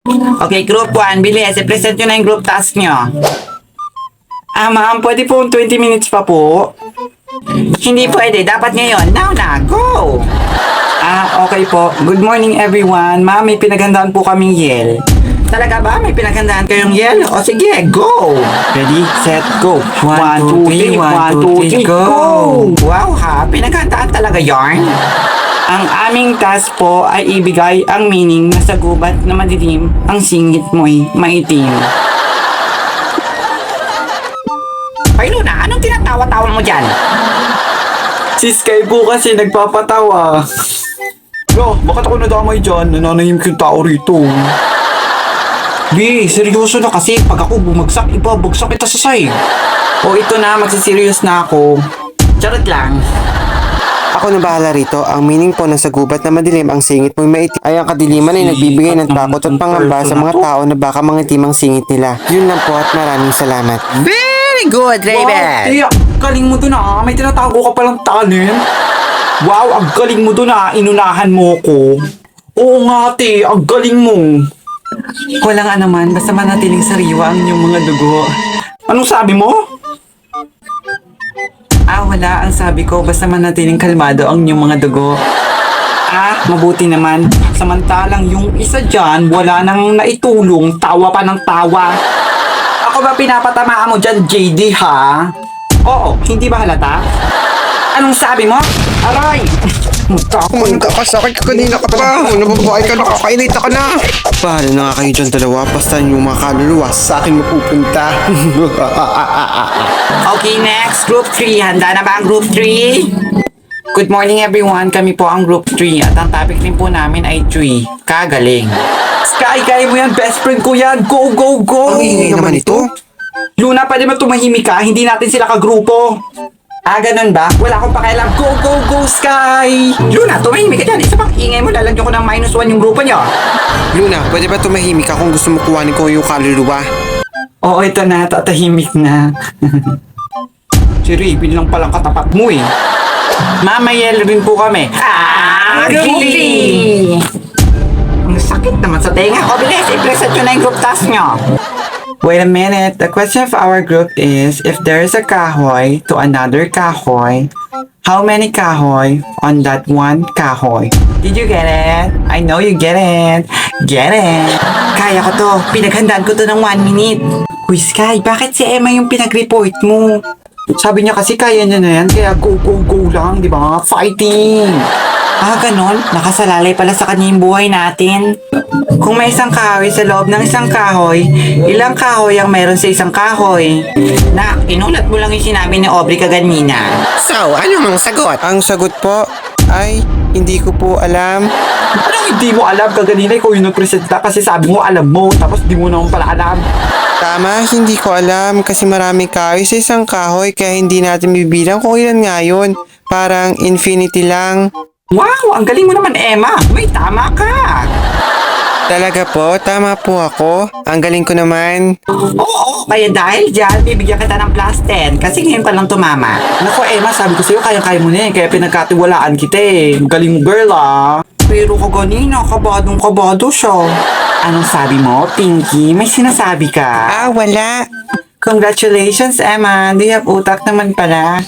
Okay, group 1, bilis. I-present nyo na yung group task nyo. Ma'am, pwede po 20 minutes pa po? Hindi pwede. Dapat ngayon. Now na. Go! Okay po. Good morning, everyone. Ma'am, may pinaghandaan po kaming yel. Talaga ba? May pinaghandaan kayong yel? O sige, go! Ready, set, go. 1, 2, 3, 1, 2, 3, go! Wow ha, pinaghandaan talaga yarn. Ang aming task po ay ibigay ang meaning na sa gubat na madilim, ang singit mo'y maitim. Ay Luna, anong tinatawa-tawa mo dyan? Si Sky po kasi nagpapatawa. Bro, bakit ako nadamay dyan? Nananahimik yung tao rito. Di, seryoso na kasi pag ako bumagsak, ibabagsak kita sa side. O ito na, magsiserious na ako. Charot lang. Ako na bahala rito. Ang meaning po na sa gubat na madilim ang singit mo'y maitim ay ang kadiliman ay nagbibigay ng takot at pangamba sa mga tao na baka mangitim ang singit nila. Yun lang po at maraming salamat. Very good, Raven! Wow, tiyak, galing mo dun ah. May tinatago ka palang talent. Wow, ang galing mo dun ah. Inunahan mo ko. Oo nga, te. Ang galing mo. Walang anuman, basta manatiling sariwa ang inyong mga dugo. Anong sabi mo? Wala. Ang sabi ko, basta manatiling kalmado ang inyong mga dugo. Mabuti naman. Samantalang yung isa dyan, wala nang naitulong. Tawa pa ng tawa. Ako ba pinapatamaan mo dyan, JD, ha? Oo, hindi ba halata? Anong sabi mo? Aray! Kumanda ka sa akin, kanina ka pa. Nababae ka, nakakainita ka na. Bahala na nga kayo dyan dalawa. Basta yung mga kaluluwa sa akin mapupunta. Okay, next. Group 3. Handa na ba ang Group 3? Good morning, everyone. Kami po ang Group 3. At ang topic din po namin ay 3. Kagaling. Sky, kaya mo yan. Best friend ko yan. Go, go, go! Ang ingay naman ito. Luna, pwede mo tumahimik ka? Hindi natin sila kagrupo. Ganun ba? Wala akong pakialam. Go, go, go, Sky! Luna, tumahimik ka dyan. Isa pang ingay mo. Lalagyan ko ng -1 yung grupo nyo. Luna, pwede ba tumahimik ka kung gusto mo kuhanin ko yung kaluluwa? Oo, ito na. Tatahimik na. Si Raven lang palang katapat mo eh. Mamayel rin po kami. Really? Ang sakit naman sa tenga. O bilis, i-present nyo na yung group task nyo. Wait a minute. The question of our group is, if there is a kahoy to another kahoy, how many kahoy on that one kahoy? Did you get it? I know you get it. Get it. Kaya ko to. Pinaghandaan ko to ng 1 minute. Uy, Sky, bakit si Emma yung pinag-report mo? Sabi niya kasi kaya niya na yan, kaya go, go, go lang, di ba? Fighting! Ganon? Nakasalalay pala sa kanya yung buhay natin. Kung may isang kahoy sa loob ng isang kahoy, ilang kahoy ang meron sa isang kahoy? Inulat mo lang yung sinabi ni Aubrey kaganina. So, ano ang sagot? Ang sagot po ay hindi ko po alam. Anong hindi mo alam? Kaganina ikaw yung nagpresenta kasi sabi mo alam mo, tapos di mo naman pala alam. Tama, hindi ko alam kasi maraming kahoy sa isang kahoy kaya hindi natin bibilang kung ilan nga yun. Parang infinity lang. Wow, ang galing mo naman, Emma. May tama ka. Talaga po, tama po ako. Ang galing ko naman. Oo, kaya dahil dyan, bibigyan kita ng +10 kasi ngayon pa lang tumama. Naku Emma, sabi ko sa'yo kaya-kaya mo na eh, kaya pinagkatiwalaan kita eh. Galing mo girl ah. Pero kaganina, kabadong-kabado siya. Anong sabi mo, Pinky? May sinasabi ka? Wala. Congratulations, Emma. Di have utak naman pala.